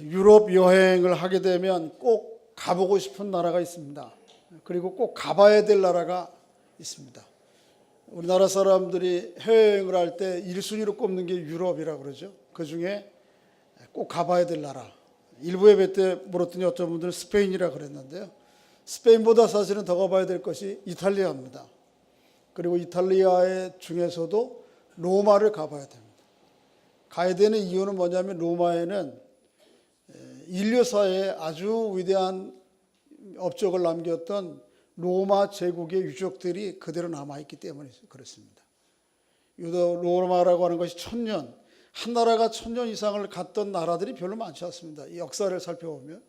유럽 여행을 하게 되면 꼭 가보고 싶은 나라가 있습니다. 그리고 꼭 가봐야 될 나라가 있습니다. 우리나라 사람들이 해외여행을 할 때 1순위로 꼽는 게 유럽이라고 그러죠. 그 중에 꼭 가봐야 될 나라. 일부 예배 때 물었더니 어떤 분들은 스페인이라 그랬는데요. 스페인보다 사실은 더 가봐야 될 것이 이탈리아입니다. 그리고 이탈리아 중에서도 로마를 가봐야 됩니다. 가야 되는 이유는 뭐냐면 로마에는 인류사에 아주 위대한 업적을 남겼던 로마 제국의 유적들이 그대로 남아있기 때문에 그렇습니다. 로마라고 하는 것이 1000년, 한 나라가 1000년 이상을 갔던 나라들이 별로 많지 않습니다. 이 역사를 살펴보면.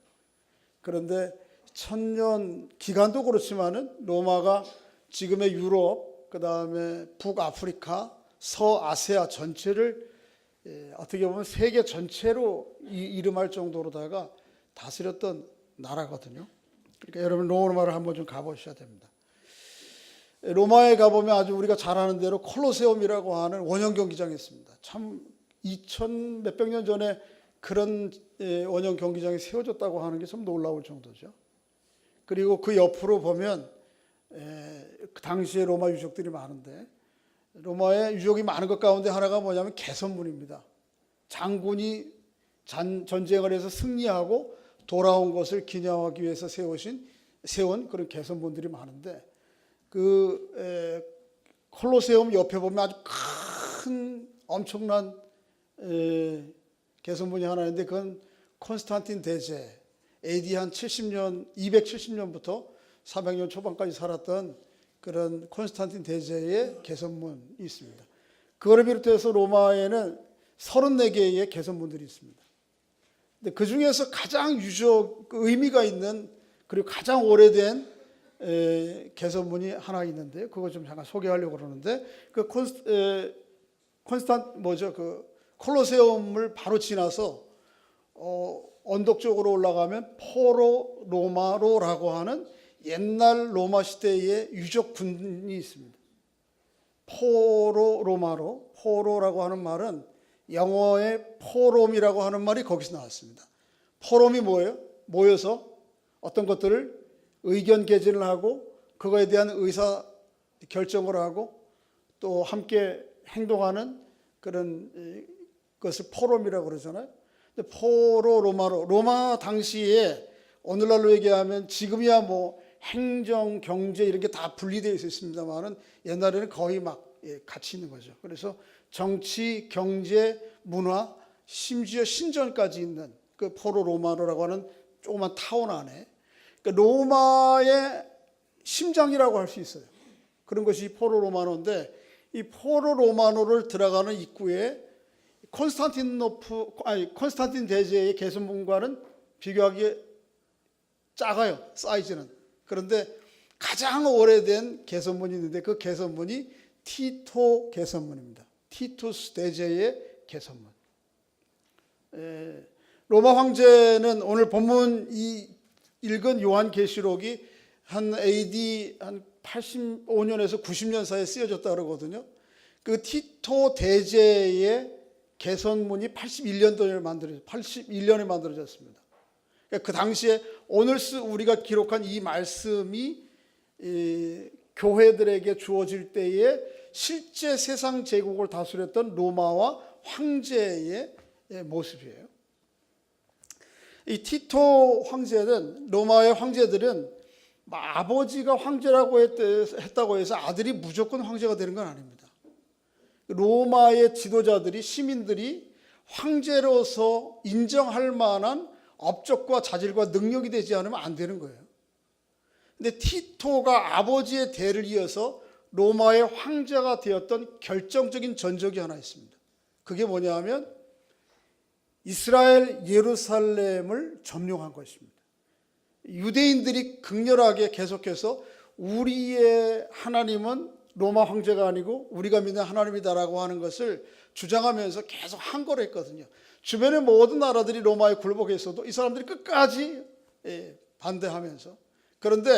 그런데 1000년 기간도 그렇지만은 로마가 지금의 유럽, 그 다음에 북아프리카, 서아시아 전체를 어떻게 보면 세계 전체로 이름할 정도로다가 다스렸던 나라거든요. 그러니까 여러분 로마를 한번 좀 가보셔야 됩니다. 로마에 가보면 아주 우리가 잘 아는 대로 콜로세움이라고 하는 원형 경기장이 있습니다. 참 2000 몇백 년 전에 그런 원형 경기장이 세워졌다고 하는 게 좀 놀라울 정도죠. 그리고 그 옆으로 보면 그 당시에 로마 유적들이 많은데 로마의 유적이 많은 것 가운데 하나가 뭐냐면 개선문입니다. 장군이 전쟁을 해서 승리하고 돌아온 것을 기념하기 위해서 세운 그런 개선문들이 많은데 그 콜로세움 옆에 보면 아주 큰 엄청난 개선문이 하나 있는데 그건 콘스탄틴 대제 AD 한 70년, 270년부터 400년 초반까지 살았던 그런 콘스탄틴 대제의 개선문이 있습니다. 그거를 비롯해서 로마에는 34개의 개선문들이 있습니다. 근데 그 중에서 가장 의미가 있는 그리고 가장 오래된 개선문이 하나 있는데 그거 좀 잠깐 소개하려고 그러는데 그 콜로세움을 바로 지나서 언덕 쪽으로 올라가면 포로 로마로라고 하는 옛날 로마 시대의 유적군이 있습니다. 포로 로마로, 포로라고 하는 말은 영어의 포럼이라고 하는 말이 거기서 나왔습니다. 포럼이 뭐예요? 모여서 어떤 것들을 의견 개진을 하고 그거에 대한 의사 결정을 하고 또 함께 행동하는 그런 것을 포럼이라고 그러잖아요. 포로 로마로, 로마 당시에 오늘날로 얘기하면 지금이야 뭐 행정, 경제 이런 게 다 분리되어 있었습니다만은 옛날에는 거의 막 같이 있는 거죠. 그래서 정치, 경제, 문화, 심지어 신전까지 있는 그 포로 로마노라고 하는 조그만 타운 안에 그러니까 로마의 심장이라고 할 수 있어요. 그런 것이 포로 로마노인데 이 포로 로마노를 들어가는 입구에 콘스탄틴 대제의 개선문과는 비교하기에 작아요. 사이즈는. 그런데 가장 오래된 개선문이 있는데 그 개선문이 티토 개선문입니다. 티투스 대제의 개선문. 로마 황제는 오늘 본문 읽은 요한계시록이 한 AD 한 85년에서 90년 사이에 쓰여졌다 그러거든요. 그 티토 대제의 개선문이 81년에 만들어졌습니다. 그 당시에 오늘 우리가 기록한 이 말씀이 교회들에게 주어질 때에 실제 세상 제국을 다스렸던 로마와 황제의 모습이에요. 이 티토 황제는 로마의 황제들은 아버지가 황제라고 했다고 해서 아들이 무조건 황제가 되는 건 아닙니다. 로마의 지도자들이 시민들이 황제로서 인정할 만한 업적과 자질과 능력이 되지 않으면 안 되는 거예요. 근데 티토가 아버지의 대를 이어서 로마의 황제가 되었던 결정적인 전적이 하나 있습니다. 그게 뭐냐 하면 이스라엘 예루살렘을 점령한 것입니다. 유대인들이 극렬하게 계속해서 우리의 하나님은 로마 황제가 아니고 우리가 믿는 하나님이다라고 하는 것을 주장하면서 계속 항거를 했거든요. 주변의 모든 나라들이 로마에 굴복해 있어도 이 사람들이 끝까지 반대하면서 그런데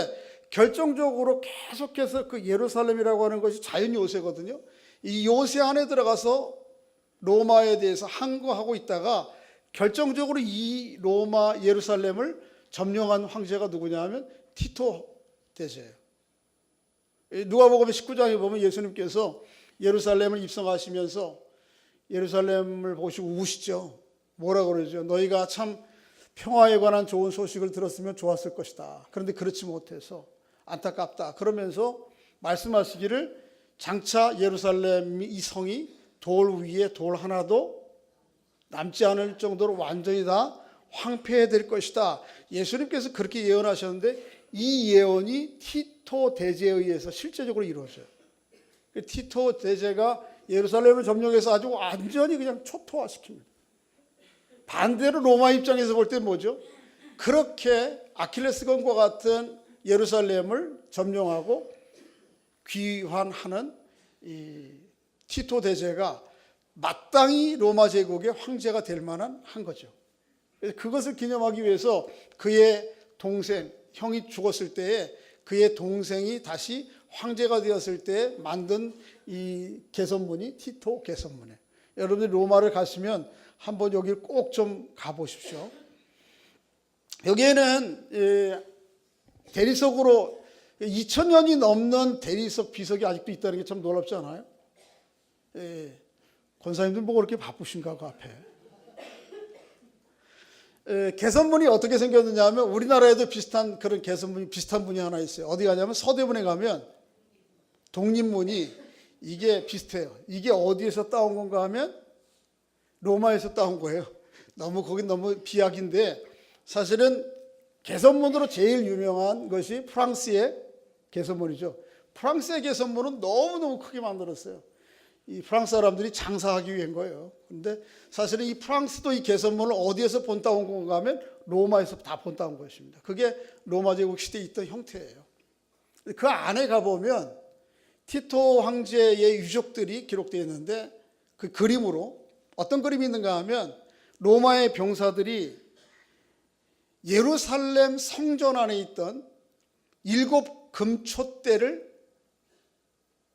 결정적으로 계속해서 그 예루살렘이라고 하는 것이 자연 요새거든요. 이 요새 안에 들어가서 로마에 대해서 항거하고 있다가 결정적으로 이 로마 예루살렘을 점령한 황제가 누구냐 하면 티토 대제예요. 누가복음 19장에 보면 예수님께서 예루살렘을 입성하시면서 예루살렘을 보시고 우시죠. 뭐라고 그러죠? 너희가 참 평화에 관한 좋은 소식을 들었으면 좋았을 것이다. 그런데 그렇지 못해서 안타깝다. 그러면서 말씀하시기를 장차 예루살렘 이 성이 돌 위에 돌 하나도 남지 않을 정도로 완전히 다 황폐해질 것이다. 예수님께서 그렇게 예언하셨는데 이 예언이 티토 대제에 의해서 실제적으로 이루어져요. 티토 대제가 예루살렘을 점령해서 아주 완전히 그냥 초토화시킵니다. 반대로 로마 입장에서 볼 때 뭐죠? 그렇게 아킬레스건과 같은 예루살렘을 점령하고 귀환하는 이 티토 대제가 마땅히 로마 제국의 황제가 될 만한 한 거죠. 그것을 기념하기 위해서 그의 동생, 형이 죽었을 때에 그의 동생이 다시 황제가 되었을 때 만든 이 개선문이 티토 개선문이에요. 여러분들 로마를 가시면 한번 여기를 꼭 좀 가보십시오. 여기에는 대리석으로 2000년이 넘는 대리석 비석이 아직도 있다는 게 참 놀랍지 않아요? 권사님들 뭐 그렇게 바쁘신가 그 앞에. 개선문이 어떻게 생겼느냐 하면 우리나라에도 비슷한 그런 개선문이 비슷한 문이 하나 있어요. 어디 가냐면 서대문에 가면 독립문이 이게 비슷해요. 이게 어디에서 따온 건가 하면 로마에서 따온 거예요. 거긴 너무 비약인데 사실은 개선문으로 제일 유명한 것이 프랑스의 개선문이죠. 프랑스의 개선문은 너무너무 크게 만들었어요. 이 프랑스 사람들이 장사하기 위한 거예요. 그런데 사실은 이 프랑스도 이 개선문을 어디에서 본따온 건가 하면 로마에서 다 본따온 것입니다. 그게 로마 제국 시대에 있던 형태예요. 그 안에 가보면 티토 황제의 유적들이 기록되어 있는데 그 그림으로 어떤 그림이 있는가 하면 로마의 병사들이 예루살렘 성전 안에 있던 7 금촛대를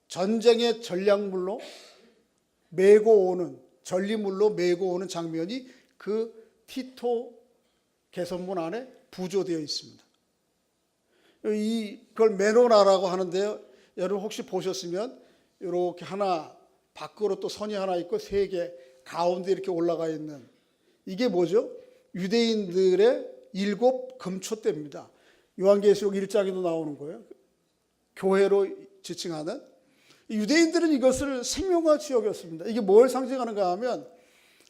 전쟁의 전략물로 메고 오는 전리물로 메고 오는 장면이 그 티토 개선문 안에 부조되어 있습니다. 이걸 메노나라고 하는데요. 여러분 혹시 보셨으면 이렇게 하나 밖으로 또 선이 하나 있고 3개 가운데 이렇게 올라가 있는 이게 뭐죠? 유대인들의 7 금촛대입니다. 요한계시록 1장에도 나오는 거예요. 교회로 지칭하는 유대인들은 이것을 생명같이 여겼습니다. 이게 뭘 상징하는가 하면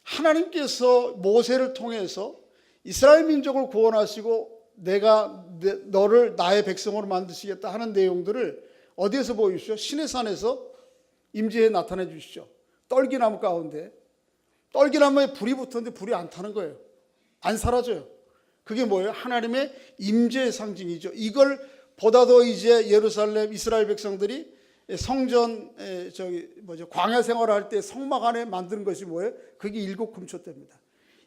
하나님께서 모세를 통해서 이스라엘 민족을 구원하시고 내가 너를 나의 백성으로 만드시겠다 하는 내용들을 어디에서 보여주시죠? 시내산에서 임재에 나타내 주시죠. 떨기나무 가운데 떨기나무에 불이 붙었는데 불이 안 타는 거예요. 안 사라져요. 그게 뭐예요? 하나님의 임재의 상징이죠. 이걸 보다 더 이제 예루살렘 이스라엘 백성들이 성전 광야 생활을 할 때 성막 안에 만드는 것이 뭐예요? 그게 7 금촛대입니다.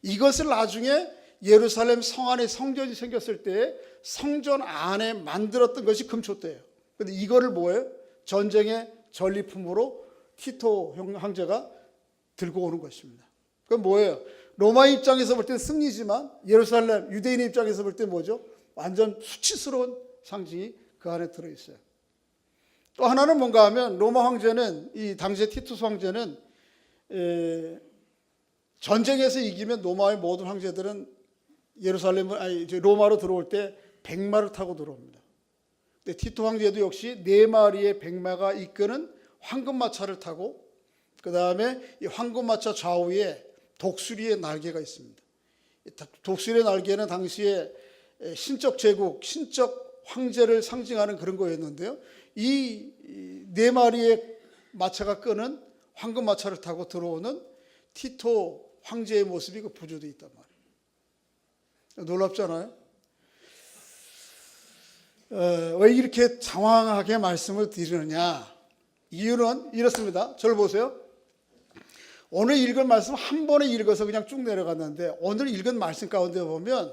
이것을 나중에 예루살렘 성 안에 성전이 생겼을 때 성전 안에 만들었던 것이 금촛대예요. 근데 이거를 뭐예요? 전쟁의 전리품으로 티토 황제가 들고 오는 것입니다. 그건 뭐예요? 로마 입장에서 볼 때는 승리지만 예루살렘 유대인의 입장에서 볼 때 뭐죠? 완전 수치스러운 상징이 그 안에 들어있어요. 또 하나는 뭔가 하면 로마 황제는 이 당시의 티투스 황제는 전쟁에서 이기면 로마의 모든 황제들은 로마로 들어올 때 백마를 타고 들어옵니다. 근데 티토 황제도 역시 4마리의 백마가 이끄는 황금마차를 타고 그 다음에 이 황금마차 좌우에 독수리의 날개가 있습니다. 독수리의 날개는 당시에 신적 제국, 신적 황제를 상징하는 그런 거였는데요. 이 4마리의 마차가 끄는 황금마차를 타고 들어오는 티토 황제의 모습이 그 부조되어 있단 말이에요. 놀랍잖아요. 왜 이렇게 장황하게 말씀을 드리느냐? 이유는 이렇습니다. 저를 보세요. 오늘 읽은 말씀 한 번에 읽어서 그냥 쭉 내려갔는데 오늘 읽은 말씀 가운데 보면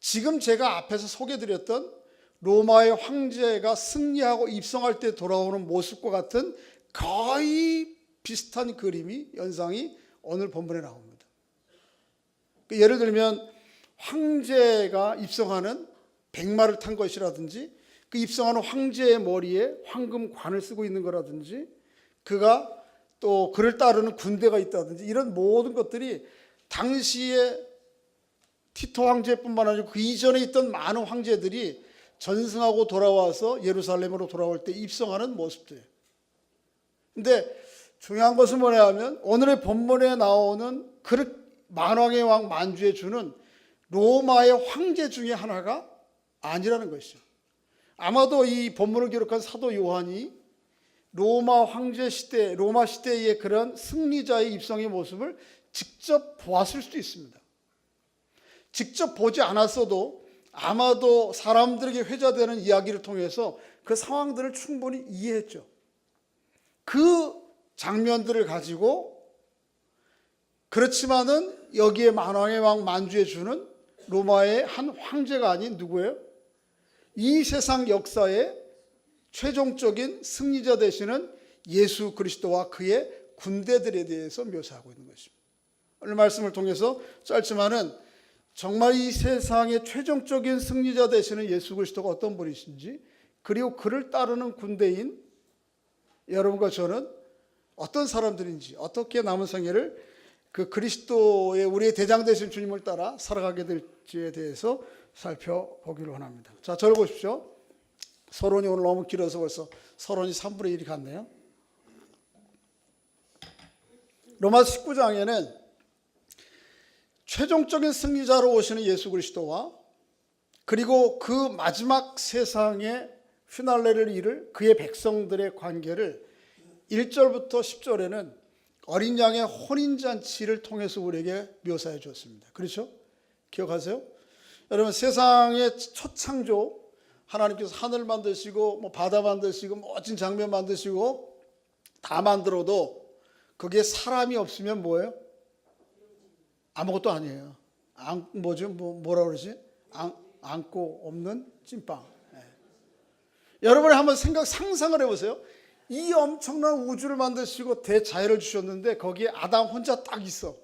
지금 제가 앞에서 소개드렸던 로마의 황제가 승리하고 입성할 때 돌아오는 모습과 같은 거의 비슷한 그림이 연상이 오늘 본문에 나옵니다. 예를 들면 황제가 입성하는 백마를 탄 것이라든지 그 입성하는 황제의 머리에 황금관을 쓰고 있는 거라든지 그가 또 그를 따르는 군대가 있다든지 이런 모든 것들이 당시에 티토 황제뿐만 아니고 그 이전에 있던 많은 황제들이 전승하고 돌아와서 예루살렘으로 돌아올 때 입성하는 모습들. 근데 중요한 것은 뭐냐 하면 오늘의 본문에 나오는 만왕의 왕 만주에 주는 로마의 황제 중에 하나가 아니라는 것이죠. 아마도 이 본문을 기록한 사도 요한이 로마 황제 시대, 로마 시대의 그런 승리자의 입성의 모습을 직접 보았을 수도 있습니다. 직접 보지 않았어도 아마도 사람들에게 회자되는 이야기를 통해서 그 상황들을 충분히 이해했죠. 그 장면들을 가지고 그렇지만은 여기에 만왕의 왕 만주에 주는 로마의 한 황제가 아닌 누구예요? 이 세상 역사의 최종적인 승리자 되시는 예수 그리스도와 그의 군대들에 대해서 묘사하고 있는 것입니다. 오늘 말씀을 통해서 짧지만은 정말 이 세상의 최종적인 승리자 되시는 예수 그리스도가 어떤 분이신지 그리고 그를 따르는 군대인 여러분과 저는 어떤 사람들인지 어떻게 남은 생애를 그 그리스도의 우리의 대장 되신 주님을 따라 살아가게 될지에 대해서 살펴보기를 원합니다. 자, 저를 보십시오. 서론이 오늘 너무 길어서 벌써 서론이 3분의 1이 갔네요. 로마서 19장에는 최종적인 승리자로 오시는 예수 그리스도와 그리고 그 마지막 세상의 휘날레를 이룰 그의 백성들의 관계를 1절부터 10절에는 어린 양의 혼인잔치를 통해서 우리에게 묘사해 주었습니다. 그렇죠? 기억하세요? 여러분, 세상의 첫 창조 하나님께서 하늘 만드시고 뭐 바다 만드시고 멋진 장면 만드시고 다 만들어도 거기에 사람이 없으면 뭐예요? 아무것도 아니에요. 뭐라 그러지? 안고 없는 찐빵. 네. 여러분이 한번 상상을 해보세요. 이 엄청난 우주를 만드시고 대자연을 주셨는데 거기에 아담 혼자 딱 있어.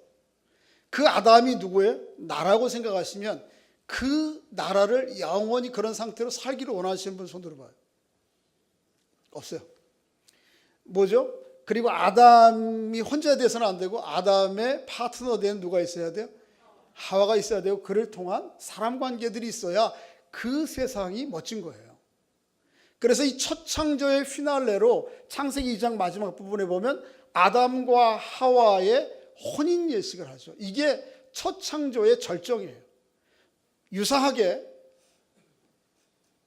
그 아담이 누구예요? 나라고 생각하시면 그 나라를 영원히 그런 상태로 살기를 원하시는 분 손 들어봐요. 없어요. 뭐죠? 그리고 아담이 혼자 돼서는 안 되고 아담의 파트너 된 누가 있어야 돼요? 하와가 있어야 되고 그를 통한 사람 관계들이 있어야 그 세상이 멋진 거예요. 그래서 이 첫 창조의 피날레로 창세기 2장 마지막 부분에 보면 아담과 하와의 혼인 예식을 하죠. 이게 첫 창조의 절정이에요. 유사하게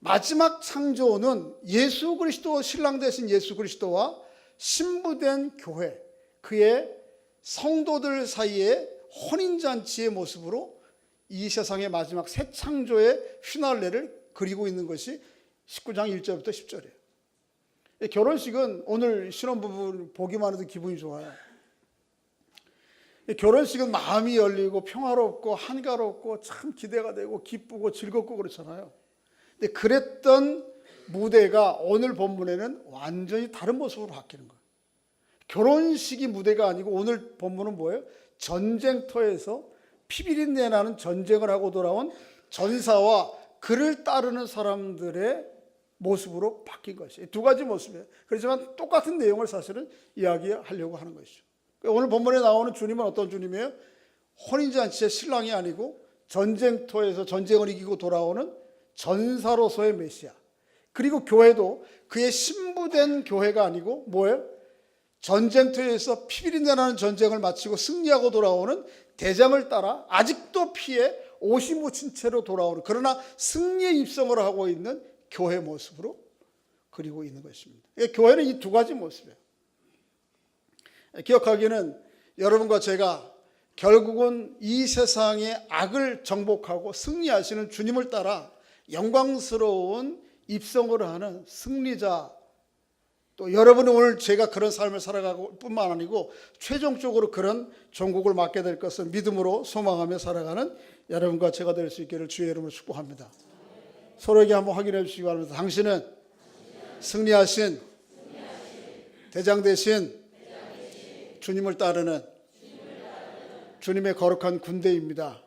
마지막 창조는 예수 그리스도 신랑 되신 예수 그리스도와 신부된 교회, 그의 성도들 사이의 혼인잔치의 모습으로 이 세상의 마지막 새 창조의 휘날레를 그리고 있는 것이 19장 1절부터 10절이에요. 결혼식은 오늘 신혼부부 보기만 해도 기분이 좋아요. 결혼식은 마음이 열리고 평화롭고 한가롭고 참 기대가 되고 기쁘고 즐겁고 그렇잖아요. 근데 그랬던 무대가 오늘 본문에는 완전히 다른 모습으로 바뀌는 거예요. 결혼식이 무대가 아니고 오늘 본문은 뭐예요? 전쟁터에서 피비린내 나는 전쟁을 하고 돌아온 전사와 그를 따르는 사람들의 모습으로 바뀐 것이에요. 두 가지 모습이에요. 그렇지만 똑같은 내용을 사실은 이야기하려고 하는 것이죠. 오늘 본문에 나오는 주님은 어떤 주님이에요? 혼인잔치의 신랑이 아니고 전쟁터에서 전쟁을 이기고 돌아오는 전사로서의 메시아. 그리고 교회도 그의 신부된 교회가 아니고 뭐예요? 전쟁터에서 피비린내 나는 전쟁을 마치고 승리하고 돌아오는 대장을 따라 아직도 피에 옷이 묻힌 채로 돌아오는, 그러나 승리의 입성을 하고 있는 교회 모습으로 그리고 있는 것입니다. 교회는 이 두 가지 모습이에요. 기억하기는 여러분과 제가 결국은 이 세상의 악을 정복하고 승리하시는 주님을 따라 영광스러운 입성을 하는 승리자, 또 여러분은 오늘 제가 그런 삶을 살아가고 뿐만 아니고 최종적으로 그런 종국을 맡게 될 것을 믿음으로 소망하며 살아가는 여러분과 제가 될 수 있기를 주의 이름으로 축복합니다. 서로에게 한번 확인해 주시기 바랍니다. 당신은 승리하신 대장 대신 주님을 따르는 주님의 거룩한 군대입니다.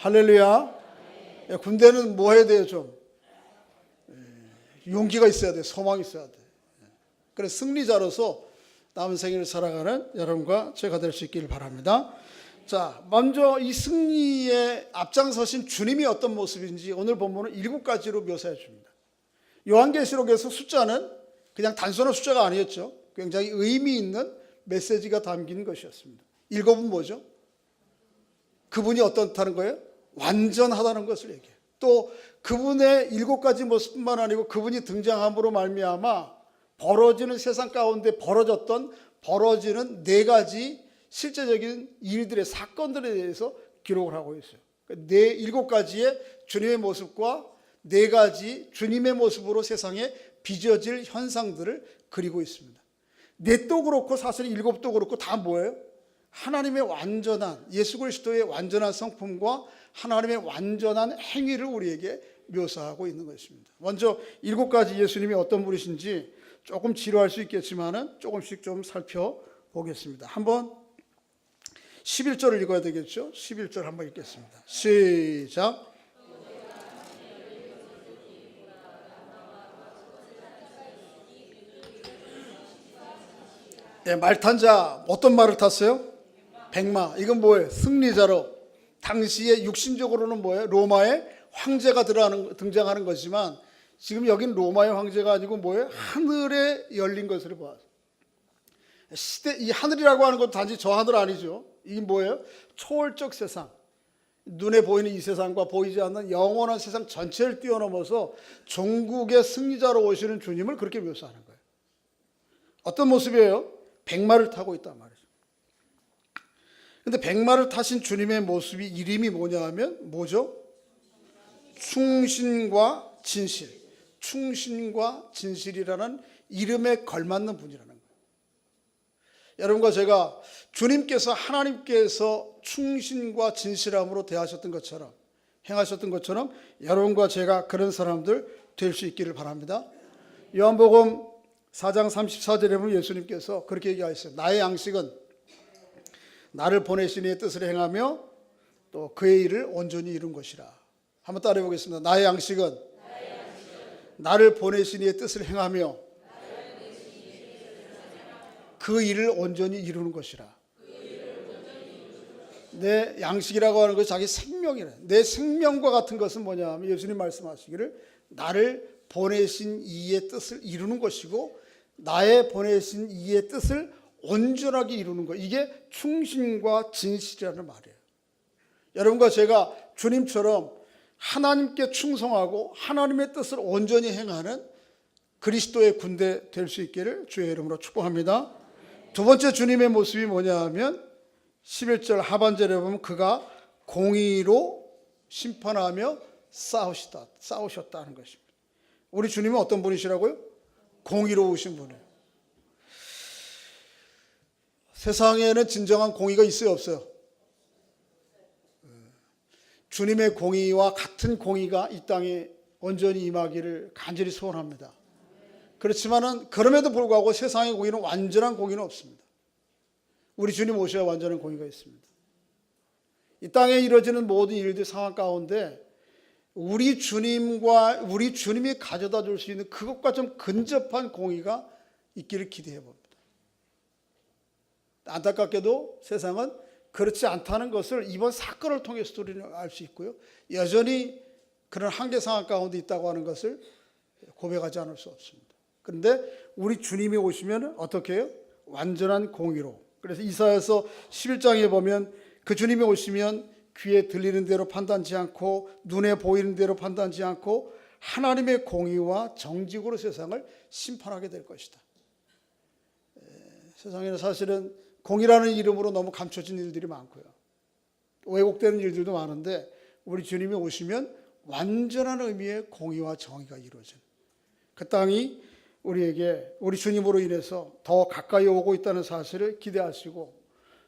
할렐루야. 예, 군대는 뭐 해야 돼요? 좀 용기가 있어야 돼. 소망이 있어야 돼. 그래서 승리자로서 남은 생애를 살아가는 여러분과 제가 될 수 있기를 바랍니다. 자, 먼저 이 승리에 앞장서신 주님이 어떤 모습인지 오늘 본문은 7가지로 묘사해 줍니다. 요한계시록에서 숫자는 그냥 단순한 숫자가 아니었죠. 굉장히 의미 있는 메시지가 담긴 것이었습니다. 7은 뭐죠? 그분이 어떻다는 거예요? 완전하다는 것을 얘기해요. 또 그분의 7가지 모습뿐만 아니고 그분이 등장함으로 말미암아 벌어지는 세상 가운데 벌어지는 4가지 실제적인 일들의 사건들에 대해서 기록을 하고 있어요. 7가지의 주님의 모습과 4가지 주님의 모습으로 세상에 빚어질 현상들을 그리고 있습니다. 4도 그렇고 사실 7도 그렇고 다 뭐예요? 하나님의 완전한 예수 그리스도의 완전한 성품과 하나님의 완전한 행위를 우리에게 묘사하고 있는 것입니다. 먼저 7가지 예수님이 어떤 분이신지 조금 지루할 수 있겠지만은 조금씩 좀 살펴보겠습니다. 한번 11절을 읽어야 되겠죠? 11절 한번 읽겠습니다. 시작. 네, 말 탄 자 어떤 말을 탔어요? 백마. 이건 뭐예요? 승리자로. 당시에 육신적으로는 뭐예요? 로마의 황제가 등장하는 거지만 지금 여긴 로마의 황제가 아니고 뭐예요? 하늘에 열린 것을 보았어요. 이 하늘이라고 하는 것도 단지 저 하늘 아니죠. 이게 뭐예요? 초월적 세상. 눈에 보이는 이 세상과 보이지 않는 영원한 세상 전체를 뛰어넘어서 종국의 승리자로 오시는 주님을 그렇게 묘사하는 거예요. 어떤 모습이에요? 백마를 타고 있단 말이죠. 근데 백마를 타신 주님의 모습이 이름이 뭐냐 하면 뭐죠? 충신과 진실. 충신과 진실이라는 이름에 걸맞는 분이라는 거예요. 여러분과 제가 주님께서 하나님께서 충신과 진실함으로 대하셨던 것처럼 행하셨던 것처럼 여러분과 제가 그런 사람들 될 수 있기를 바랍니다. 요한복음 4장 34절에 보면 예수님께서 그렇게 얘기하셨어요. 나의 양식은 나를 보내신 이의 뜻을 행하며 또 그의 일을 온전히 이룬 것이라. 한번 따라해 보겠습니다. 나의 양식은 나를 보내신 이의 뜻을 행하며 그 일을 온전히 이루는 것이라. 내 양식이라고 하는 것이 자기 생명이라. 내 생명과 같은 것은 뭐냐 하면 예수님 말씀하시기를 나를 보내신 이의 뜻을 이루는 것이고 나의 보내신 이의 뜻을 온전하게 이루는 것. 이게 충신과 진실이라는 말이에요. 여러분과 제가 주님처럼 하나님께 충성하고 하나님의 뜻을 온전히 행하는 그리스도의 군대 될 수 있기를 주의 이름으로 축복합니다. 두 번째 주님의 모습이 뭐냐 하면 11절 하반절에 보면 그가 공의로 심판하며 싸우셨다는 것입니다. 우리 주님은 어떤 분이시라고요? 공의로우신 분이에요. 세상에는 진정한 공의가 있어요, 없어요? 주님의 공의와 같은 공의가 이 땅에 온전히 임하기를 간절히 소원합니다. 그렇지만은 그럼에도 불구하고 세상의 공의는 완전한 공의는 없습니다. 우리 주님 오셔야 완전한 공의가 있습니다. 이 땅에 이루어지는 모든 일들 상황 가운데 우리 주님이 가져다 줄 수 있는 그것과 좀 근접한 공의가 있기를 기대해 봅니다. 안타깝게도 세상은 그렇지 않다는 것을 이번 사건을 통해서도 우리는 알 수 있고요. 여전히 그런 한계 상황 가운데 있다고 하는 것을 고백하지 않을 수 없습니다. 그런데 우리 주님이 오시면 어떻게 해요? 완전한 공의로. 그래서 이사야서 11장에 보면 그 주님이 오시면 귀에 들리는 대로 판단치 않고 눈에 보이는 대로 판단치 않고 하나님의 공의와 정직으로 세상을 심판하게 될 것이다. 세상에는 사실은 공의라는 이름으로 너무 감춰진 일들이 많고요. 왜곡되는 일들도 많은데 우리 주님이 오시면 완전한 의미의 공의와 정의가 이루어진 그 땅이 우리 주님으로 인해서 더 가까이 오고 있다는 사실을 기대하시고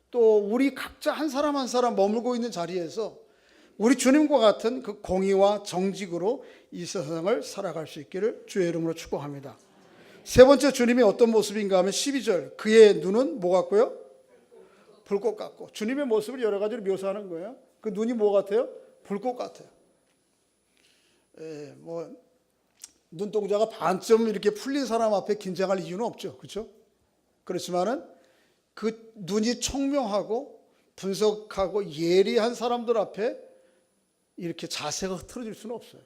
또 우리 각자 한 사람 한 사람 머물고 있는 자리에서 우리 주님과 같은 그 공의와 정직으로 이 세상을 살아갈 수 있기를 주의 이름으로 축복합니다. 세 번째 주님이 어떤 모습인가 하면 12절 그의 눈은 뭐 같고요? 불꽃 같고. 주님의 모습을 여러 가지로 묘사하는 거예요. 그 눈이 뭐 같아요? 불꽃 같아요. 뭐 눈동자가 반쯤 이렇게 풀린 사람 앞에 긴장할 이유는 없죠. 그렇죠? 그렇지만은 그 눈이 총명하고 분석하고 예리한 사람들 앞에 이렇게 자세가 흐트러질 수는 없어요.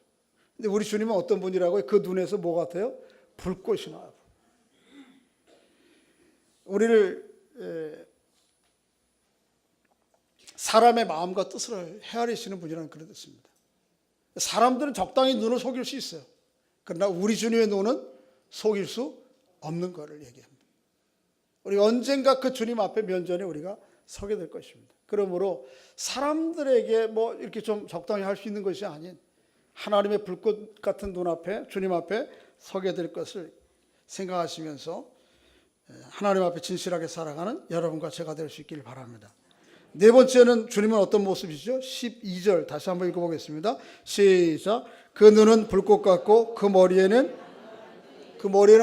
근데 우리 주님은 어떤 분이라고요? 그 눈에서 뭐 같아요? 불꽃이 나요. 우리를 사람의 마음과 뜻을 헤아리시는 분이라는 그런 뜻입니다. 사람들은 적당히 눈을 속일 수 있어요. 그러나 우리 주님의 눈은 속일 수 없는 것을 얘기합니다. 우리 언젠가 그 주님 앞에 면전에 우리가 서게 될 것입니다. 그러므로 사람들에게 뭐 이렇게 좀 적당히 할 수 있는 것이 아닌 하나님의 불꽃 같은 눈 앞에 주님 앞에 서게 될 것을 생각하시면서 하나님 앞에 진실하게 살아가는 여러분과 제가 될 수 있기를 바랍니다. 네 번째는 주님은 어떤 모습이죠? 12절 다시 한번 읽어보겠습니다. 시작. 그 눈은 불꽃 같고 그 머리에는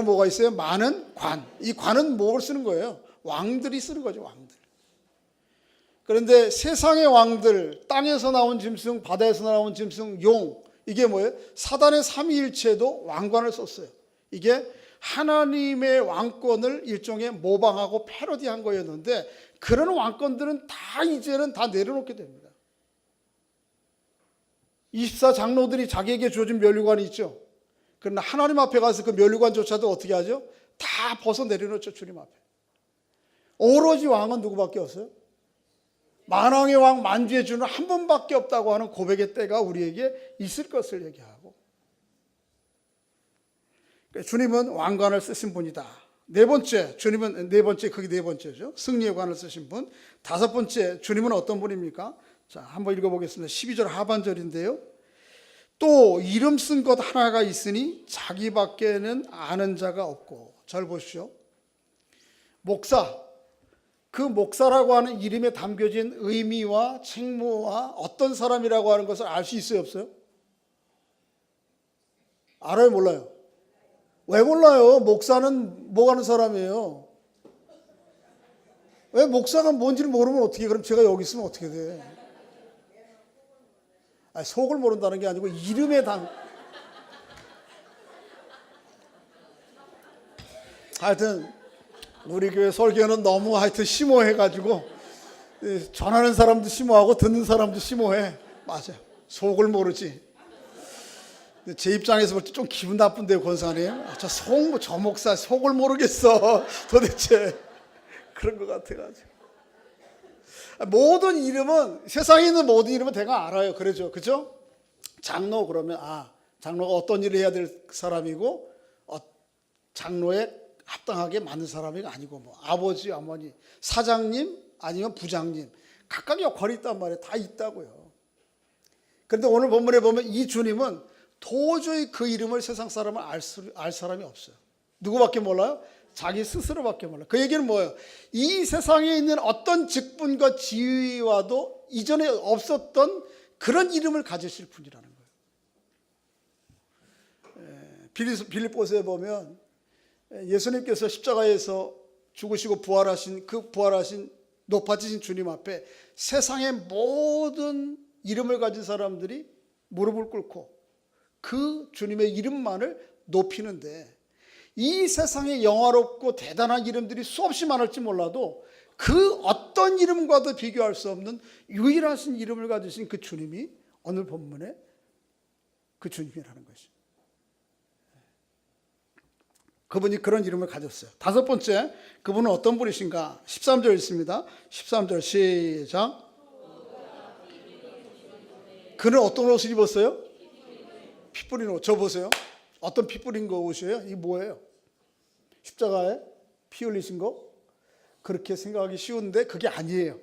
뭐가 있어요? 많은 관. 이 관은 뭘 쓰는 거예요? 왕들이 쓰는 거죠. 왕들. 그런데 세상의 왕들, 땅에서 나온 짐승, 바다에서 나온 짐승, 용, 이게 뭐예요? 사단의 삼위일체도 왕관을 썼어요. 이게 하나님의 왕권을 일종의 모방하고 패러디한 거였는데 그런 왕권들은 다 이제는 다 내려놓게 됩니다. 24장로들이 자기에게 주어진 면류관이 있죠. 그러나 하나님 앞에 가서 그 면류관조차도 어떻게 하죠? 다 벗어 내려놓죠. 주님 앞에. 오로지 왕은 누구밖에 없어요? 만왕의 왕 만주의 주는 한 분밖에 없다고 하는 고백의 때가 우리에게 있을 것을 얘기하고, 주님은 왕관을 쓰신 분이다. 네 번째, 주님은 그게 네 번째죠. 승리의 관을 쓰신 분. 다섯 번째, 주님은 어떤 분입니까? 자, 한번 읽어보겠습니다. 12절 하반절인데요. 또 이름 쓴 것 하나가 있으니 자기밖에는 아는 자가 없고. 잘 보십시오. 목사, 그 목사라고 하는 이름에 담겨진 의미와 책무와 어떤 사람이라고 하는 것을 알 수 있어요, 없어요? 알아요, 몰라요? 왜 몰라요? 목사는 뭐 하는 사람이에요? 왜 목사가 뭔지를 모르면 어떻게 해? 그럼 제가 여기 있으면 어떻게 돼? 아니, 속을 모른다는 게 아니고 이름에 하여튼 우리 교회 설교는 너무 하여튼 심오해가지고 전하는 사람도 심오하고 듣는 사람도 심오해. 맞아요. 속을 모르지. 제 입장에서 볼 때 좀 기분 나쁜데요, 권사님. 저 목사 속을 모르겠어. 도대체 그런 것 같아가지고. 모든 이름은, 세상에 있는 모든 이름은 대강 알아요. 그죠? 장로 그러면 장로가 어떤 일을 해야 될 사람이고 장로에 합당하게 맞는 사람이 아니고, 뭐 아버지, 어머니, 사장님 아니면 부장님, 각각 역할이 있단 말이에요. 다 있다고요. 그런데 오늘 본문에 보면 이 주님은 도저히 그 이름을 세상 사람은 알 사람이 없어요. 누구밖에 몰라요? 자기 스스로밖에 몰라요. 그 얘기는 뭐예요? 이 세상에 있는 어떤 직분과 지위와도 이전에 없었던 그런 이름을 가지실 분이라는 거예요. 빌립보서에 보면 예수님께서 십자가에서 죽으시고 부활하신 높아지신 주님 앞에 세상의 모든 이름을 가진 사람들이 무릎을 꿇고 그 주님의 이름만을 높이는데, 이 세상에 영화롭고 대단한 이름들이 수없이 많을지 몰라도 그 어떤 이름과도 비교할 수 없는 유일하신 이름을 가지신 그 주님이 오늘 본문에 그 주님이라는 것이죠. 그분이 그런 이름을 가졌어요. 다섯 번째, 그분은 어떤 분이신가? 13절 있습니다. 13절 시작. 그는 어떤 옷을 입었어요? 피 뿌린 옷. 저 보세요. 어떤 피 뿌린 거 옷이에요? 이게 뭐예요? 십자가에 피 흘리신 거? 그렇게 생각하기 쉬운데 그게 아니에요.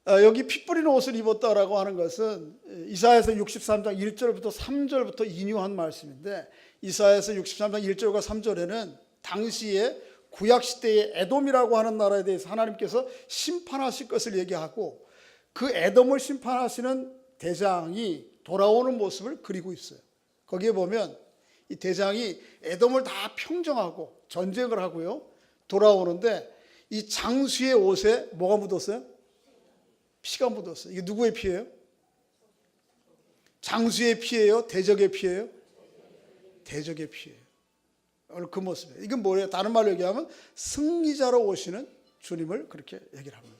여기 피 뿌린 옷을 입었다라고 하는 것은 이사야서 63장 1절부터 3절부터 인용한 말씀인데, 이사야서 63장 1절과 3절에는 당시에 구약시대의 에돔이라고 하는 나라에 대해서 하나님께서 심판하실 것을 얘기하고, 그 에돔을 심판하시는 대장이 돌아오는 모습을 그리고 있어요. 거기에 보면 이 대장이 에돔을 다 평정하고 전쟁을 하고요 돌아오는데, 이 장수의 옷에 뭐가 묻었어요? 피가 묻었어요. 이게 누구의 피예요? 장수의 피예요? 대적의 피예요? 대적의 피예요. 오늘 그 모습이에요. 이건 뭐예요? 다른 말로 얘기하면 승리자로 오시는 주님을 그렇게 얘기를 합니다.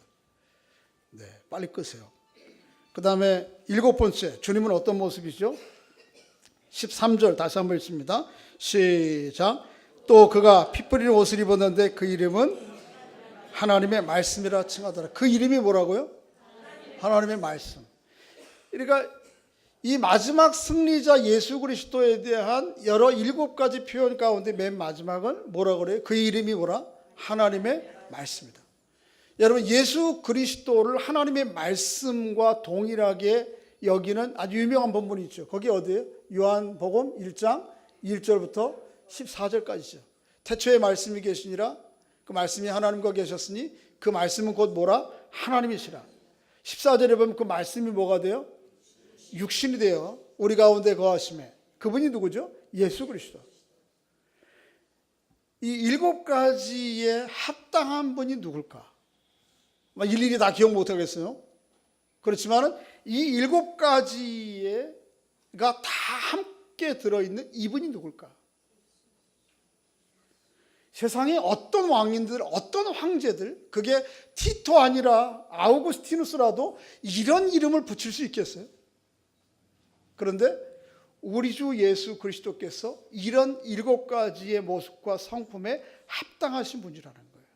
네, 빨리 끄세요. 그 다음에 7번째, 주님은 어떤 모습이죠? 13절 다시 한번 읽습니다. 시작. 또 그가 피 뿌리는 옷을 입었는데 그 이름은 하나님의 말씀이라 칭하더라. 그 이름이 뭐라고요? 하나님의 말씀. 그러니까 이 마지막 승리자 예수 그리스도에 대한 여러 7가지 표현 가운데 맨 마지막은 뭐라 그래요? 그 이름이 뭐라? 하나님의 말씀이다. 여러분, 예수 그리스도를 하나님의 말씀과 동일하게 여기는 아주 유명한 본문이 있죠. 거기 어디예요? 요한복음 1장 1절부터 14절까지죠. 태초에 말씀이 계시니라. 그 말씀이 하나님과 계셨으니 그 말씀은 곧 뭐라? 하나님이시라. 14절에 보면 그 말씀이 뭐가 돼요? 육신이 돼요. 우리 가운데 거하심에. 그분이 누구죠? 예수 그리스도. 이 7가지에 합당한 분이 누굴까? 일일이 다 기억 못하겠어요. 그렇지만 이 7가지가 다 함께 들어있는 이분이 누굴까? 세상에 어떤 왕인들, 어떤 황제들, 그게 티토 아니라 아우구스티누스라도 이런 이름을 붙일 수 있겠어요? 그런데 우리 주 예수 그리스도께서 이런 7가지의 모습과 성품에 합당하신 분이라는 거예요.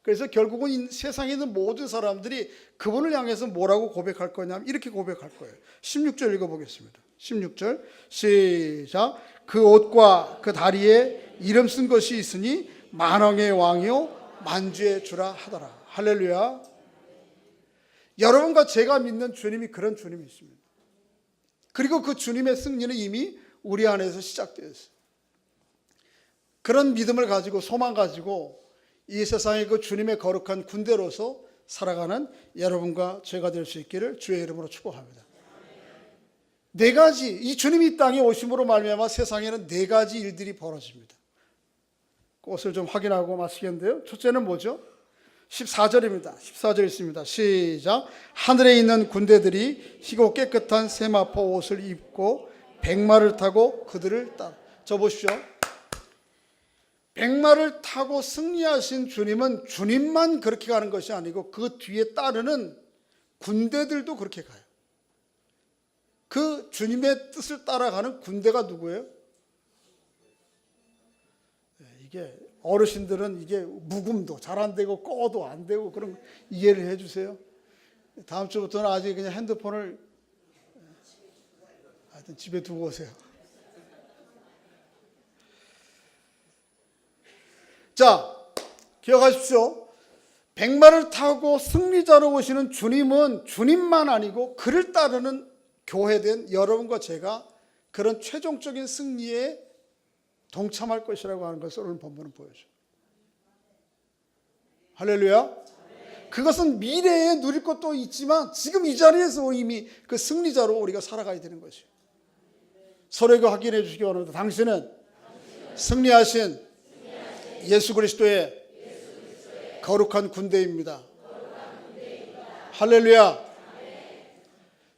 그래서 결국은 세상에 있는 모든 사람들이 그분을 향해서 뭐라고 고백할 거냐면 이렇게 고백할 거예요. 16절 읽어보겠습니다. 16절 시작. 그 옷과 그 다리에 이름 쓴 것이 있으니 만왕의 왕이요 만주의 주라 하더라. 할렐루야. 여러분과 제가 믿는 주님이 그런 주님이십니다. 그리고 그 주님의 승리는 이미 우리 안에서 시작되었어요. 그런 믿음을 가지고 소망 가지고 이 세상의 그 주님의 거룩한 군대로서 살아가는 여러분과 제가 될 수 있기를 주의 이름으로 축복합니다. 4가지, 이 주님이 이 땅에 오심으로 말미암아 세상에는 4가지 일들이 벌어집니다. 그것을 좀 확인하고 마치겠는데요. 첫째는 뭐죠? 14절입니다. 14절 있습니다. 시작. 하늘에 있는 군대들이 희고 깨끗한 세마포 옷을 입고 백마를 타고 그들을 따라. 저 보십시오. 백마를 타고 승리하신 주님은 주님만 그렇게 가는 것이 아니고 그 뒤에 따르는 군대들도 그렇게 가요. 그 주님의 뜻을 따라가는 군대가 누구예요? 이게 어르신들은 이게 묵음도 잘 안 되고 꺼도 안 되고 그런 이해를 해주세요. 다음 주부터는 아직 그냥 핸드폰을 하여튼 집에 두고 오세요. 자, 기억하십시오. 백마를 타고 승리자로 오시는 주님은 주님만 아니고 그를 따르는 교회된 여러분과 제가 그런 최종적인 승리에 동참할 것이라고 하는 것을 오늘 본문은 보여줘요. 할렐루야. 그것은 미래에 누릴 것도 있지만 지금 이 자리에서 이미 그 승리자로 우리가 살아가야 되는 것이에요. 서로에게 확인해 주시기 바랍니다. 당신은 승리하신 예수 그리스도의 거룩한 군대입니다. 할렐루야.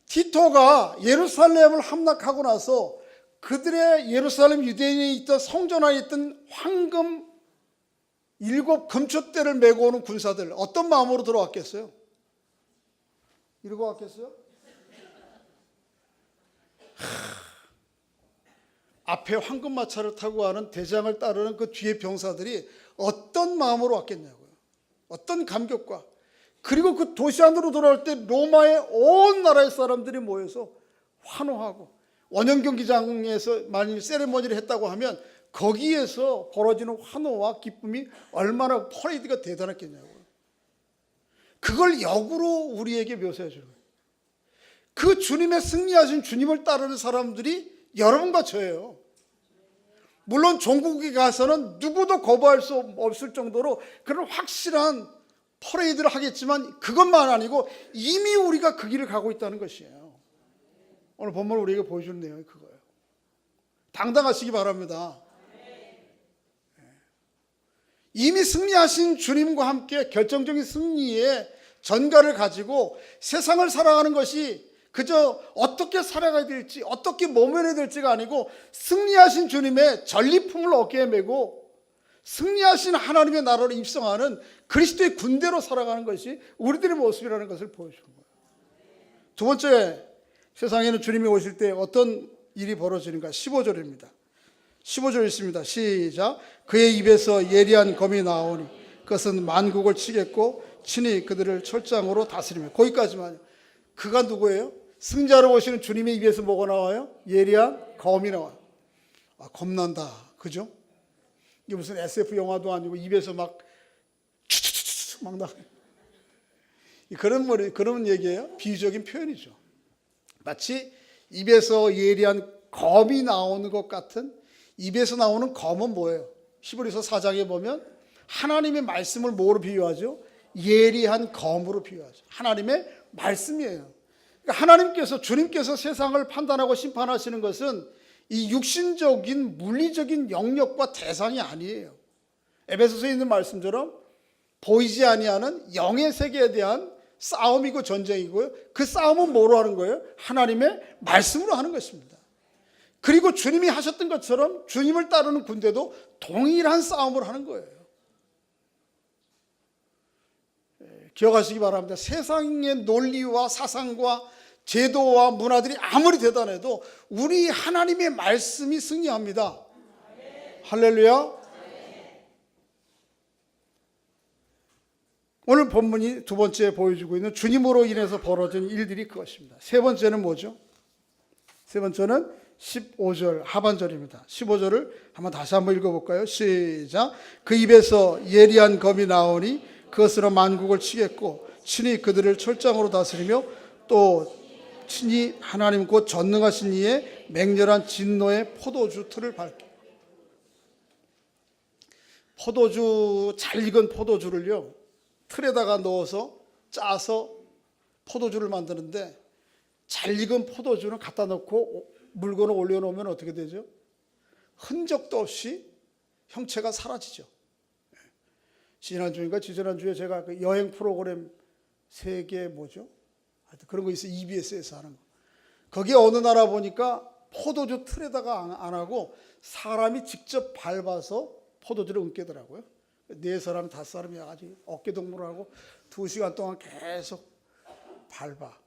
티토가 예루살렘을 함락하고 나서 그들의 예루살렘 유대인에 있던 성전 안에 있던 황금 7 금촛대를 메고 오는 군사들 어떤 마음으로 들어왔겠어요? 이러고 왔겠어요? 앞에 황금마차를 타고 가는 대장을 따르는 그 뒤에 병사들이 어떤 마음으로 왔겠냐고요. 어떤 감격과. 그리고 그 도시 안으로 돌아올 때 로마의 온 나라의 사람들이 모여서 환호하고 원형 경기장에서 만일 세레머니를 했다고 하면 거기에서 벌어지는 환호와 기쁨이 얼마나 퍼레이드가 대단했겠냐고요. 그걸 역으로 우리에게 묘사해 주는 거예요. 그 주님의 승리하신 주님을 따르는 사람들이 여러분과 저예요. 물론 종국에 가서는 누구도 거부할 수 없을 정도로 그런 확실한 퍼레이드를 하겠지만 그것만 아니고 이미 우리가 그 길을 가고 있다는 것이에요. 오늘 본문 우리에게 보여주는 내용이 그거예요. 당당하시기 바랍니다. 이미 승리하신 주님과 함께 결정적인 승리에 전가를 가지고 세상을 살아가는 것이 그저 어떻게 살아가야 될지, 어떻게 모면해야 될지가 아니고 승리하신 주님의 전리품을 어깨에 메고 승리하신 하나님의 나라로 입성하는 그리스도의 군대로 살아가는 것이 우리들의 모습이라는 것을 보여주는 거예요. 두 번째, 세상에는 주님이 오실 때 어떤 일이 벌어지는가? 15절입니다. 15절 있습니다. 시작. 그의 입에서 예리한 검이 나오니 그것은 만국을 치겠고 친히 그들을 철장으로 다스리며. 거기까지만요. 그가 누구예요? 승자로 오시는 주님의 입에서 뭐가 나와요? 예리한 검이 나와요. 겁난다. 그죠? 이게 무슨 SF 영화도 아니고 입에서 막 추추추추 막 나. 그런 얘기예요. 비유적인 표현이죠. 마치 입에서 예리한 검이 나오는 것 같은. 입에서 나오는 검은 뭐예요? 히브리서 4장에 보면 하나님의 말씀을 뭐로 비유하죠? 예리한 검으로 비유하죠. 하나님의 말씀이에요. 그러니까 하나님께서, 주님께서 세상을 판단하고 심판하시는 것은 이 육신적인 물리적인 영역과 대상이 아니에요. 에베소서에 있는 말씀처럼 보이지 아니하는 영의 세계에 대한 싸움이고 전쟁이고요. 그 싸움은 뭐로 하는 거예요? 하나님의 말씀으로 하는 것입니다. 그리고 주님이 하셨던 것처럼 주님을 따르는 군대도 동일한 싸움을 하는 거예요. 기억하시기 바랍니다. 세상의 논리와 사상과 제도와 문화들이 아무리 대단해도 우리 하나님의 말씀이 승리합니다. 할렐루야. 오늘 본문이 두 번째 보여주고 있는 주님으로 인해서 벌어진 일들이 그것입니다. 세 번째는 뭐죠? 세 번째는 15절 하반절입니다. 15절을 다시 한번 읽어볼까요? 시작. 그 입에서 예리한 검이 나오니 그것으로 만국을 치겠고 친히 그들을 철장으로 다스리며 또 친히 하나님 곧 전능하신 이의 맹렬한 진노의 포도주 틀을 밝히. 잘 익은 포도주를요 틀에다가 넣어서 짜서 포도주를 만드는데, 잘 익은 포도주는 갖다 놓고 물건을 올려놓으면 어떻게 되죠? 흔적도 없이 형체가 사라지죠. 지난주인가 지지난주에 제가 그 여행 프로그램 세계 뭐죠? 하여튼 그런 거 있어요. EBS에서 하는 거. 거기에 어느 나라 보니까 포도주 틀에다가 안 하고 사람이 직접 밟아서 포도주를 얹게더라고요. 4사람, 5사람이 아주 어깨동무를 하고 2시간 동안 계속 밟아.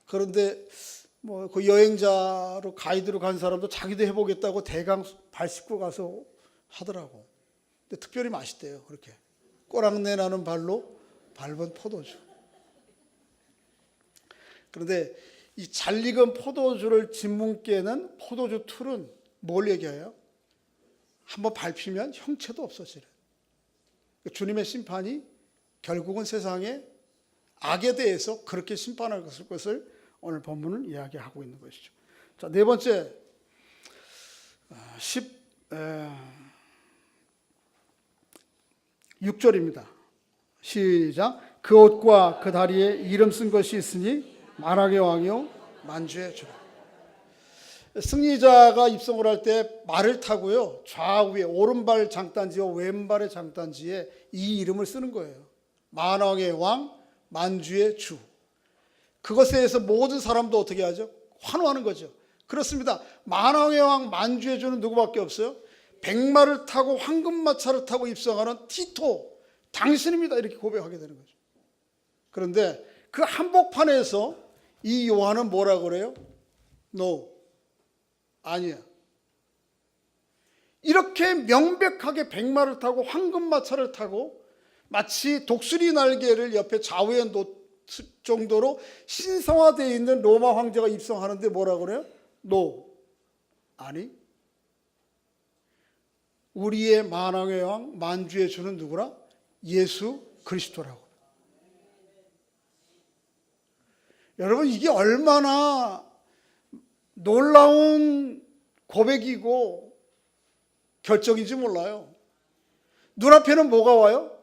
그런데 뭐 그 여행자로 가이드로 간 사람도 자기도 해보겠다고 대강 발 씻고 가서 하더라고. 근데 특별히 맛있대요. 그렇게 꼬랑내 나는 발로 밟은 포도주. 그런데 이 잘 익은 포도주를 짓문 깨는 포도주 틀은 뭘 얘기해요? 한번 밟히면 형체도 없어지는. 주님의 심판이 결국은 세상의 악에 대해서 그렇게 심판할 것을 오늘 본문은 이야기하고 있는 것이죠. 자, 네 번째 16절입니다. 시작. 그 옷과 그 다리에 이름 쓴 것이 있으니 만왕의 왕이요 만주의 주라. 승리자가 입성을 할 때 말을 타고요 좌우에 오른발 장단지와 왼발의 장단지에 이 이름을 쓰는 거예요. 만왕의 왕, 만주의 주. 그것에 대해서 모든 사람도 어떻게 하죠? 환호하는 거죠. 그렇습니다. 만왕의 왕, 만주의 주는 누구밖에 없어요? 백마를 타고 황금마차를 타고 입성하는 티토, 당신입니다. 이렇게 고백하게 되는 거죠. 그런데 그 한복판에서 이 요한은 뭐라 그래요? No. 아니야. 이렇게 명백하게 백마를 타고 황금마차를 타고 마치 독수리 날개를 옆에 좌우에 놓을 정도로 신성화되어 있는 로마 황제가 입성하는데 뭐라 그래요? No. 아니. 우리의 만왕의 왕, 만주의 주는 누구라? 예수 그리스도라고. 여러분, 이게 얼마나 놀라운 고백이고 결정인지 몰라요. 눈앞에는 뭐가 와요?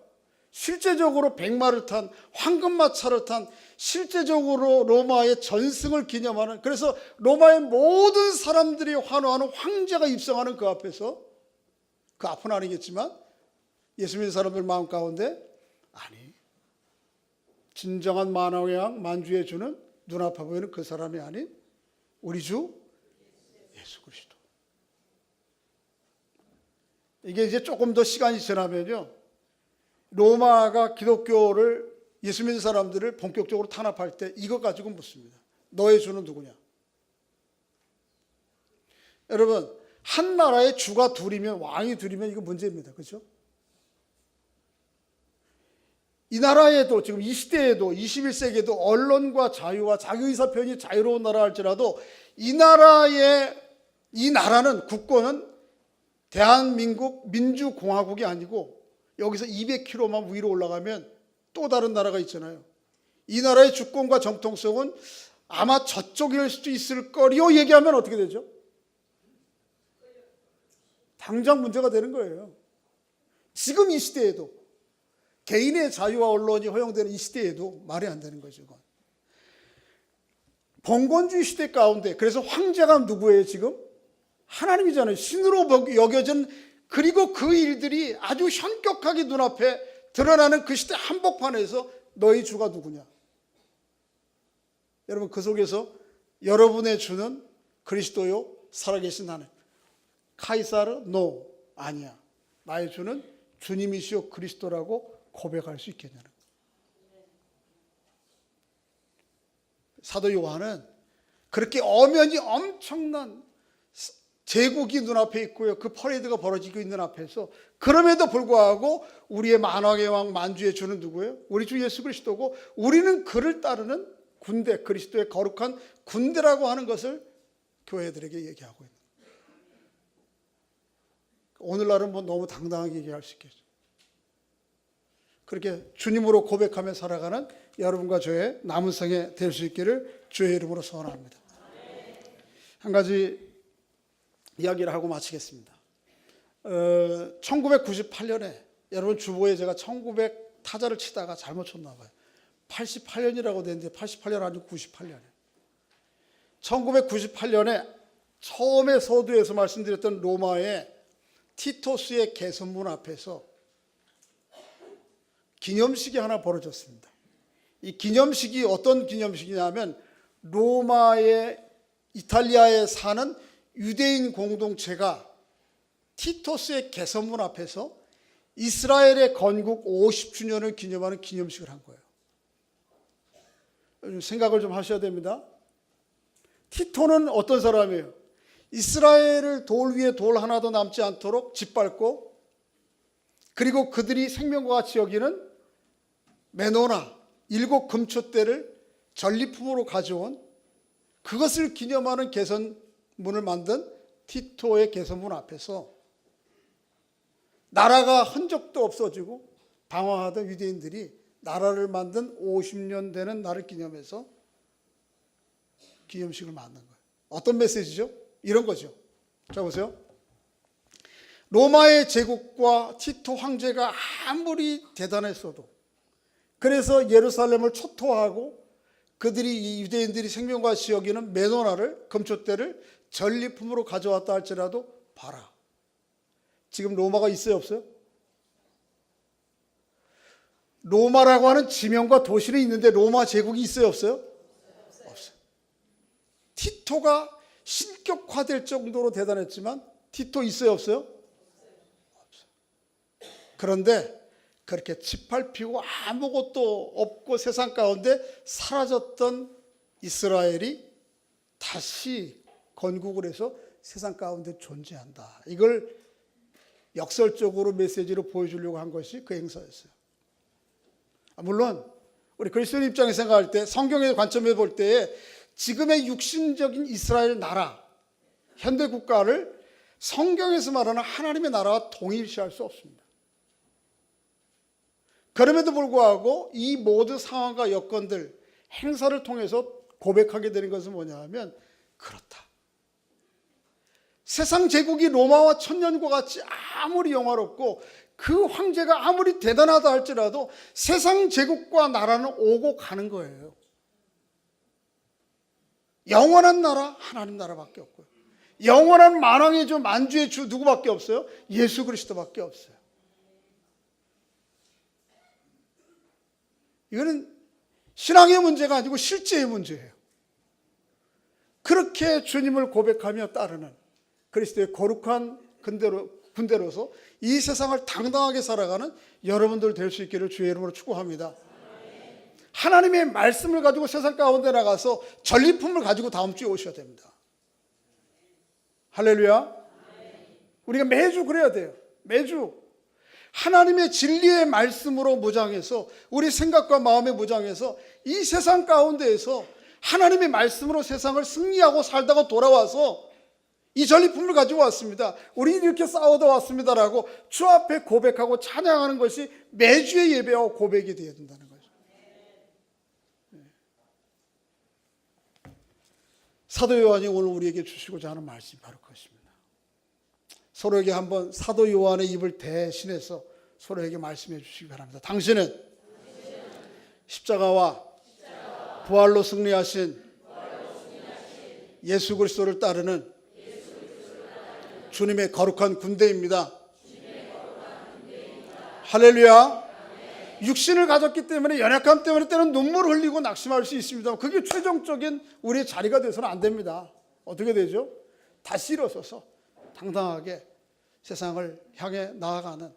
실제적으로 백마를 탄, 황금마차를 탄, 실제적으로 로마의 전승을 기념하는, 그래서 로마의 모든 사람들이 환호하는 황제가 입성하는 그 앞에서, 그 앞은 아니겠지만 예수 믿는 사람들 마음 가운데 아니, 진정한 만왕의 왕 만주의 주는 눈앞에 보이는 그 사람이 아닌 우리 주 예수 그리스도. 이게 이제 조금 더 시간이 지나면요, 로마가 기독교를, 예수 믿는 사람들을 본격적으로 탄압할 때 이것 가지고 묻습니다. 너의 주는 누구냐? 여러분, 한 나라의 주가 둘이면, 왕이 둘이면 이거 문제입니다. 그렇죠? 이 나라에도, 지금 이 시대에도, 21세기에도 언론과 자유와 자기의사 표현이 자유로운 나라 할지라도 이 나라는, 국권은 대한민국 민주공화국이 아니고 여기서 200km만 위로 올라가면 또 다른 나라가 있잖아요. 이 나라의 주권과 정통성은 아마 저쪽일 수도 있을 거리요 얘기하면 어떻게 되죠? 당장 문제가 되는 거예요. 지금 이 시대에도, 개인의 자유와 언론이 허용되는 이 시대에도 말이 안 되는 거죠. 이건. 봉건주의 시대 가운데, 그래서 황제가 누구예요 지금? 하나님이잖아요. 신으로 여겨진, 그리고 그 일들이 아주 현격하게 눈앞에 드러나는 그 시대 한복판에서 너희 주가 누구냐? 여러분, 그 속에서 여러분의 주는 그리스도요, 살아계신 하나님. 카이사르? 노, 아니야. 나의 주는 주님이시요 그리스도라고 고백할 수 있겠냐는 거예요. 사도 요한은 그렇게 엄연히 엄청난 제국이 눈앞에 있고요, 그 퍼레이드가 벌어지고 있는 앞에서, 그럼에도 불구하고 우리의 만왕의 왕 만주의 주는 누구예요? 우리 주 예수 그리스도고, 우리는 그를 따르는 군대, 그리스도의 거룩한 군대라고 하는 것을 교회들에게 얘기하고 있는 거예요. 오늘날은 뭐 너무 당당하게 얘기할 수 있겠죠. 그렇게 주님으로 고백하며 살아가는 여러분과 저의 남은 생에 될 수 있기를 주의 이름으로 소원합니다. 한 가지 이야기를 하고 마치겠습니다. 1998년에 여러분 주보에 제가 1900 타자를 치다가 잘못 쳤나 봐요. 88년이라고 되는데 88년 아니고 98년이에요. 1998년에 처음에 서두에서 말씀드렸던 로마의 티토스의 개선문 앞에서 기념식이 하나 벌어졌습니다. 이 기념식이 어떤 기념식이냐면, 로마의, 이탈리아에 사는 유대인 공동체가 티토스의 개선문 앞에서 이스라엘의 건국 50주년을 기념하는 기념식을 한 거예요. 생각을 좀 하셔야 됩니다. 티토는 어떤 사람이에요? 이스라엘을 돌 위에 돌 하나도 남지 않도록 짓밟고, 그리고 그들이 생명과 같이 여기는 메노나 7 금초대를 전리품으로 가져온, 그것을 기념하는 개선문을 만든 티토의 개선문 앞에서 나라가 흔적도 없어지고 방황하던 유대인들이 나라를 만든 50년 되는 날을 기념해서 기념식을 만든 거예요. 어떤 메시지죠? 이런 거죠. 자, 보세요. 로마의 제국과 티토 황제가 아무리 대단했어도, 그래서 예루살렘을 초토하고 그들이, 이 유대인들이 생명과 같이 여기는 메노나를, 금초대를 전리품으로 가져왔다 할지라도 봐라. 지금 로마가 있어요, 없어요? 로마라고 하는 지명과 도시는 있는데 로마 제국이 있어요, 없어요? 없어요. 티토가 신격화될 정도로 대단했지만 티토 있어요, 없어요? 없어요. 그런데 그렇게 짓밟히고 아무것도 없고 세상 가운데 사라졌던 이스라엘이 다시 건국을 해서 세상 가운데 존재한다. 이걸 역설적으로 메시지로 보여주려고 한 것이 그 행사였어요. 물론 우리 그리스도인 입장에서 생각할 때, 성경의 관점에서 볼 때에 지금의 육신적인 이스라엘 나라, 현대 국가를 성경에서 말하는 하나님의 나라와 동일시할 수 없습니다. 그럼에도 불구하고 이 모든 상황과 여건들, 행사를 통해서 고백하게 되는 것은 뭐냐 하면, 그렇다. 세상 제국이 로마와 천년과 같이 아무리 영화롭고 그 황제가 아무리 대단하다 할지라도 세상 제국과 나라는 오고 가는 거예요. 영원한 나라, 하나님 나라밖에 없고요. 영원한 만왕의 주, 만주의 주 누구밖에 없어요? 예수 그리스도밖에 없어요. 이거는 신앙의 문제가 아니고 실제의 문제예요. 그렇게 주님을 고백하며 따르는 그리스도의 거룩한 군대로서 이 세상을 당당하게 살아가는 여러분들 될 수 있기를 주의 이름으로 축복합니다. 하나님의 말씀을 가지고 세상 가운데 나가서 전리품을 가지고 다음 주에 오셔야 됩니다. 할렐루야. 우리가 매주 그래야 돼요. 매주 하나님의 진리의 말씀으로 무장해서 우리 생각과 마음에 무장해서 이 세상 가운데에서 하나님의 말씀으로 세상을 승리하고 살다가 돌아와서 이 전리품을 가지고 왔습니다. 우리는 이렇게 싸우다 왔습니다라고 주 앞에 고백하고 찬양하는 것이 매주의 예배와 고백이 되어야 된다는 거죠. 사도 요한이 오늘 우리에게 주시고자 하는 말씀이 바로 그것입니다. 서로에게 한번 사도 요한의 입을 대신해서 서로에게 말씀해 주시기 바랍니다. 당신은 십자가와 부활로 승리하신 예수 그리스도를 따르는 주님의 거룩한 군대입니다. 할렐루야. 육신을 가졌기 때문에 연약함 때문에 때는 눈물을 흘리고 낙심할 수 있습니다. 그게 최종적인 우리의 자리가 돼서는 안 됩니다. 어떻게 되죠? 다시 일어서서 당당하게 세상을 향해 나아가는,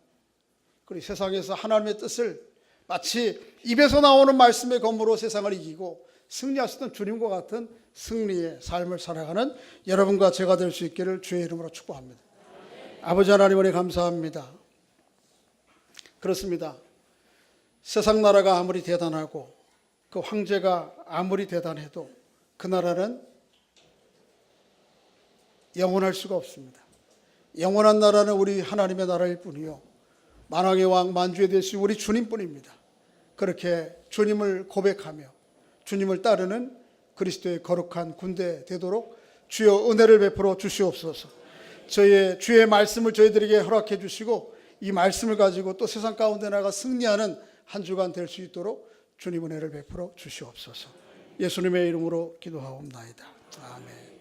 그리고 세상에서 하나님의 뜻을 마치 입에서 나오는 말씀의 검으로 세상을 이기고 승리하시던 주님과 같은 승리의 삶을 살아가는 여러분과 제가 될 수 있기를 주의 이름으로 축복합니다. 아버지 하나님, 은혜 감사합니다. 그렇습니다. 세상 나라가 아무리 대단하고 그 황제가 아무리 대단해도 그 나라는 영원할 수가 없습니다. 영원한 나라는 우리 하나님의 나라일 뿐이요, 만왕의 왕 만주의 대신 우리 주님뿐입니다. 그렇게 주님을 고백하며 주님을 따르는 그리스도의 거룩한 군대 되도록 주여 은혜를 베풀어 주시옵소서. 주의 말씀을 저희들에게 허락해 주시고 이 말씀을 가지고 또 세상 가운데 나가 승리하는 한 주간 될 수 있도록 주님 은혜를 베풀어 주시옵소서. 예수님의 이름으로 기도하옵나이다. 아멘.